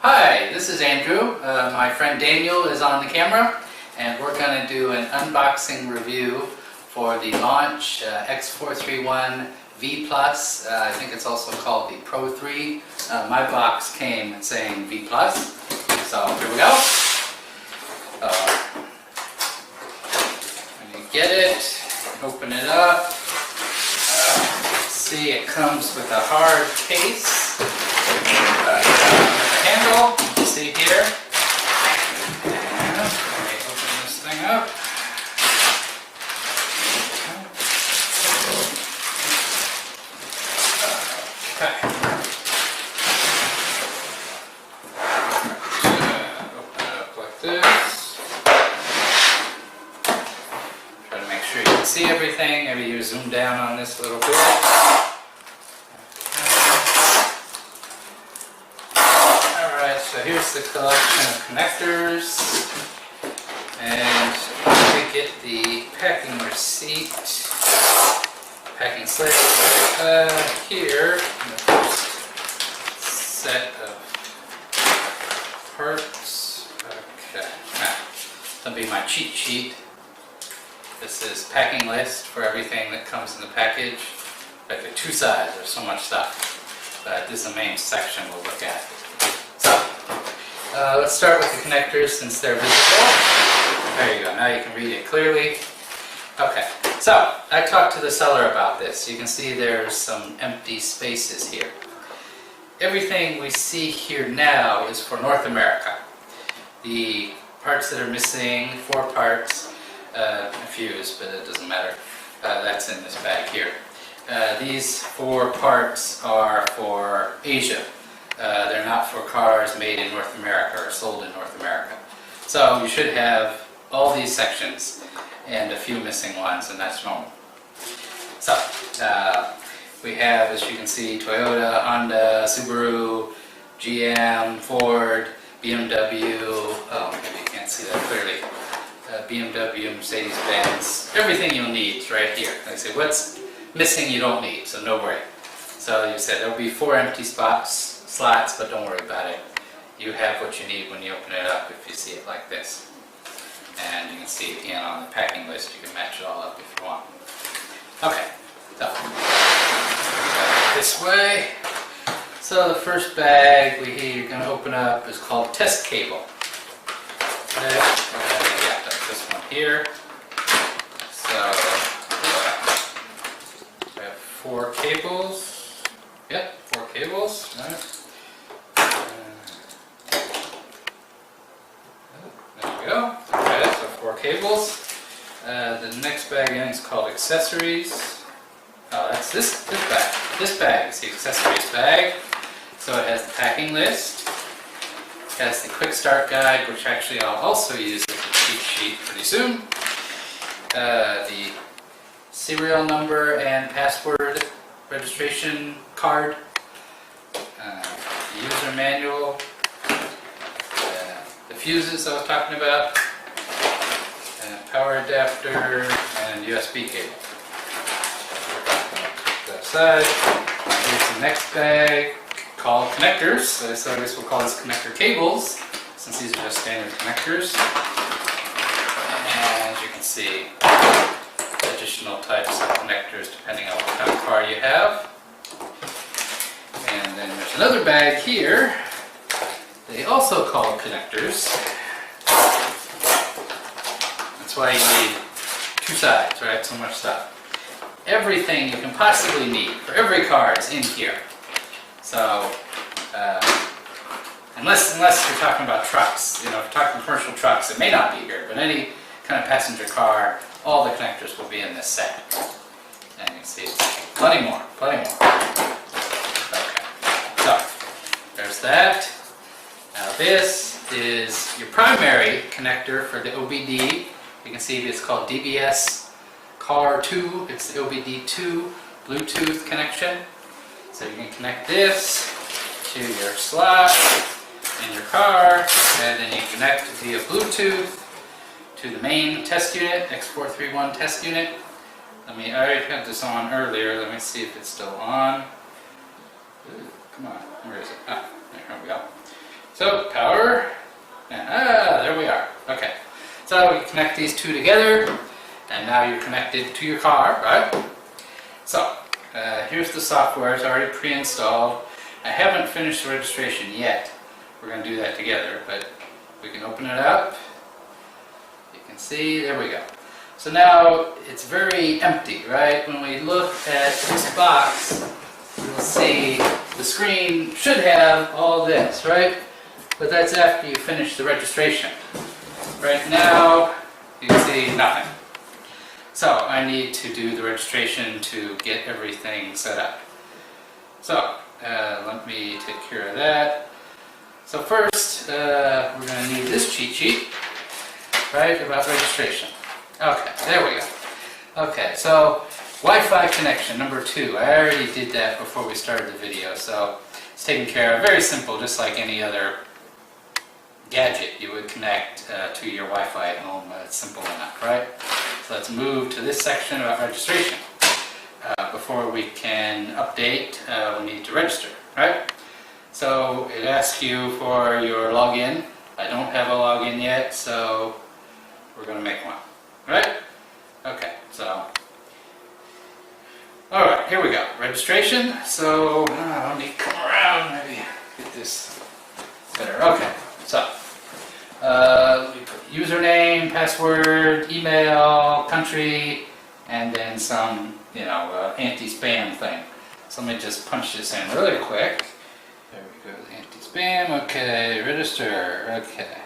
Hi, this is Andrew. My friend Daniel is on the camera, and we're going to do an unboxing review for the launch X431 V+. I think it's also called the Pro 3. My box came saying V+. So here we go. When you get it, open it up. See, it comes with a hard case. Handle, you see here. And let me open this thing up. Okay. Open it up like this. Try to make sure you can see everything. Maybe you zoom down on this a little bit. So here's the collection of connectors, and we get the packing receipt, packing slip here in the first set of parts. Okay, that'll be my cheat sheet. This is packing list for everything that comes in the package. Like the two sides, there's so much stuff, but this is the main section we'll look at. Let's start with the connectors since they're visible. There you go, now you can read it clearly. Okay, so I talked to the seller about this. You can see there's some empty spaces here. Everything we see here now is for North America. The parts that are missing, 4 parts, a fuse, but it doesn't matter. That's in this bag here. These 4 parts are for Asia. They're not for cars made in North America or sold in North America. So you should have all these sections and a few missing ones, and that's normal. So we have, as you can see, Toyota, Honda, Subaru, GM, Ford, BMW, oh maybe you can't see that clearly, BMW, Mercedes, Benz, everything you'll need is right here. Like I say, what's missing you don't need, so no worry. So you said there'll be 4 empty slots, but don't worry about it. You have what you need when you open it up if you see it like this. And you can see again on the packing list, you can match it all up if you want. Okay, so this way. So the first bag you're going to open up is called test cable. Okay, yeah, that's this one here. So we have 4 cables. Yep, 4 cables. Right. Go. Okay, so 4 cables. The next bag in is called accessories. Oh, that's this bag. This bag is the accessories bag. So it has the packing list. It has the quick start guide, which actually I'll also use as a cheat sheet pretty soon. The serial number and password registration card. The user manual. Fuses I was talking about, and power adapter, and USB cable. That side. Here's the next bag called connectors. So I guess we'll call this connector cables, since these are just standard connectors. And as you can see, additional types of connectors depending on what kind of car you have. And then there's another bag here. They also call connectors. That's why you need 2 sides, right? So much stuff. Everything you can possibly need for every car is in here. So, unless you're talking about trucks, if you're talking commercial trucks, it may not be here, but any kind of passenger car, all the connectors will be in this set. And you can see plenty more. Okay. So, there's that. Now this is your primary connector for the OBD. You can see it's called DBS Car 2. It's the OBD2 Bluetooth connection. So you can connect this to your slot in your car, and then you connect via Bluetooth to the main test unit, X431 test unit. I already had this on earlier. Let me see if it's still on. Ooh, come on, where is it? Ah, there we go. So power, there we are. Okay, so you connect these two together, and now you're connected to your car, right? So here's the software. It's already pre-installed. I haven't finished the registration yet. We're going to do that together, but we can open it up. You can see, there we go. So now it's very empty, right? When we look at this box, you'll see the screen should have all this, right? But that's after you finish the registration. Right now, you can see nothing. So I need to do the registration to get everything set up. So let me take care of that. So first, we're going to need this cheat sheet, right, about registration. Okay, there we go. Okay, so Wi-Fi connection, number 2. I already did that before we started the video, so it's taken care of. Very simple, just like any other gadget you would connect to your Wi-Fi at home. It's simple enough, right? So let's move to this section about registration. Before we can update, we need to register, right? So it asks you for your login. I don't have a login yet, so we're going to make one, right? Okay, so alright, here we go. Registration. So let me come around, maybe get this better. Okay, so we put username, password, email, country, and then some, anti-spam thing. So let me just punch this in really quick. There we go, anti-spam. Okay, register. Okay.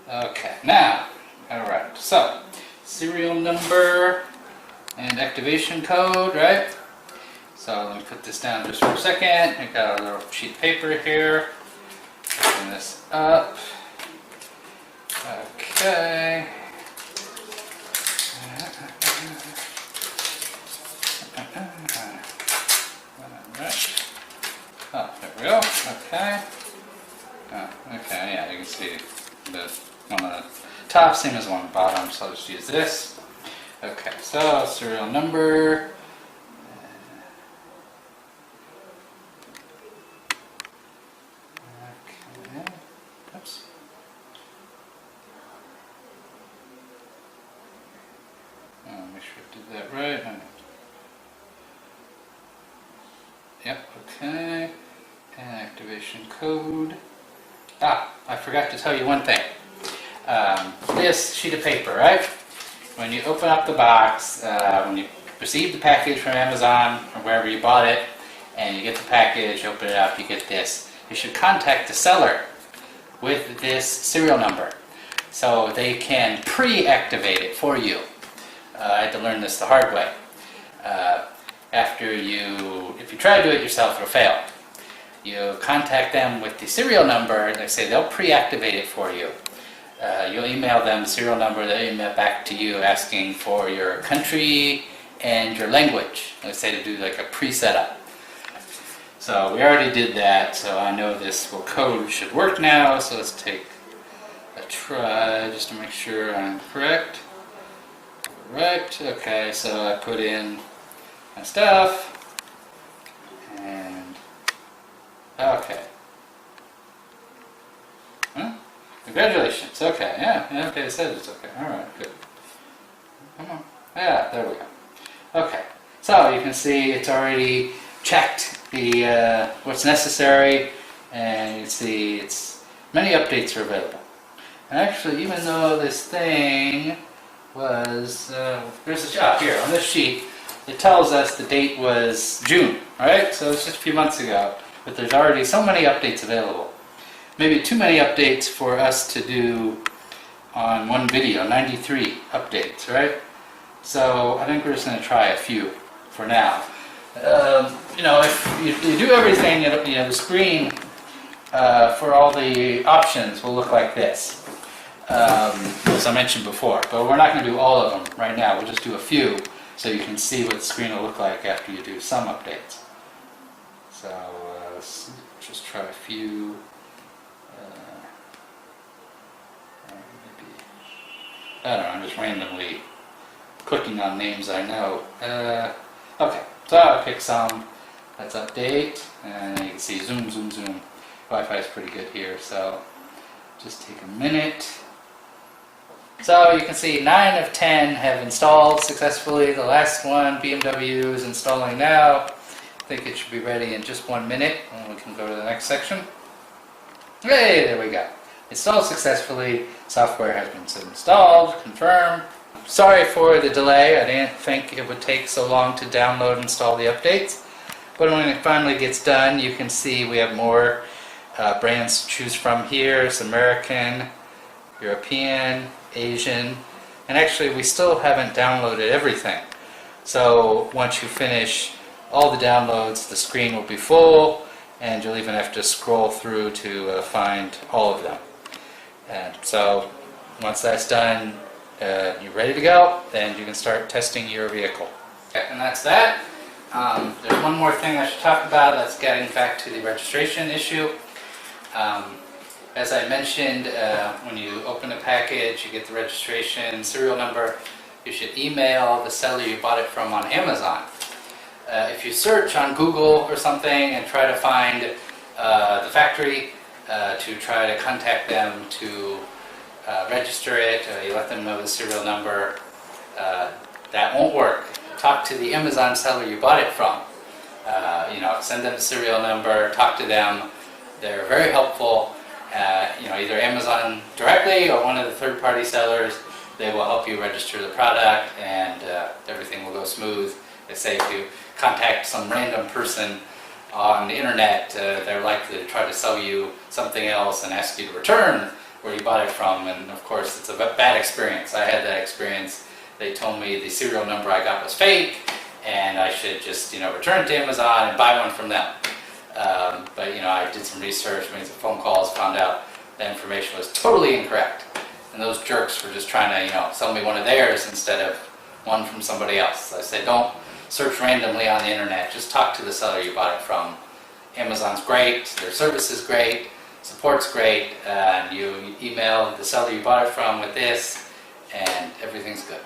Okay, now, alright, so serial number and activation code, right? So let me put this down just for a second. I got a little sheet of paper here. Open this up. Okay. Alright. Oh, there we go. Okay. Oh, okay, yeah, you can see the one on the top, same as one on the bottom, so I'll just use this. Okay, so serial number. Okay. Oops. Make sure I did that right. Yep, okay. And activation code. I forgot to tell you one thing. This sheet of paper, right? When you open up the box, when you receive the package from Amazon or wherever you bought it, and you get the package, open it up, you get this. You should contact the seller with this serial number so they can pre-activate it for you. I had to learn this the hard way. If you try to do it yourself, it'll fail. You contact them with the serial number, and they say they'll pre-activate it for you. You'll email them the serial number, they'll email back to you asking for your country and your language. They say to do like a pre-setup. So we already did that, so I know this code should work now, so let's take a try just to make sure I'm correct. Right, okay, so I put in my stuff, and okay. Huh? Congratulations, okay, yeah, okay, it says it's okay, alright, good. Come on, yeah, there we go. Okay, so you can see it's already checked the what's necessary, and you can see many updates are available. And actually, even though this thing was, there's a job here on this sheet, it tells us the date was June, right? So it's just a few months ago, but there's already so many updates available. Maybe too many updates for us to do on one video, 93 updates, right? So I think we're just going to try a few for now. If you do everything, the screen for all the options will look like this, as I mentioned before. But we're not going to do all of them right now. We'll just do a few so you can see what the screen will look like after you do some updates. So let's just try a few. Maybe, I don't know, I'm just randomly clicking on names I know. Okay, so I'll pick some. Let's update, and you can see zoom, zoom, zoom. Wi-Fi is pretty good here, so just take a minute. So you can see 9 of 10 have installed successfully. The last one, BMW, is installing now. I think it should be ready in just 1 minute, and we can go to the next section. Hey, there we go. Installed successfully. Software has been installed. Confirm. Sorry for the delay. I didn't think it would take so long to download and install the updates. But when it finally gets done, you can see we have more brands to choose from here. It's American, European, Asian, and actually we still haven't downloaded everything. So once you finish all the downloads, the screen will be full, and you'll even have to scroll through to find all of them. And so once that's done, you're ready to go, then you can start testing your vehicle. Okay, and that's that. There's one more thing I should talk about. That's getting back to the registration issue. As I mentioned, when you open a package, you get the registration serial number. You should email the seller you bought it from on Amazon. If you search on Google or something and try to find the factory to try to contact them to register it, you let them know the serial number, that won't work. Talk to the Amazon seller you bought it from. Send them the serial number, talk to them. They're very helpful. Either Amazon directly or one of the third-party sellers. They will help you register the product, and everything will go smooth. They say if you contact some random person on the internet, they're likely to try to sell you something else and ask you to return where you bought it from, and of course it's a bad experience. I had that experience. They told me the serial number I got was fake, and I should just return it to Amazon and buy one from them. But I did some research, made some phone calls, found out the information was totally incorrect. And those jerks were just trying to, sell me one of theirs instead of one from somebody else. I said, don't search randomly on the internet. Just talk to the seller you bought it from. Amazon's great, their service is great, support's great, and you email the seller you bought it from with this, and everything's good.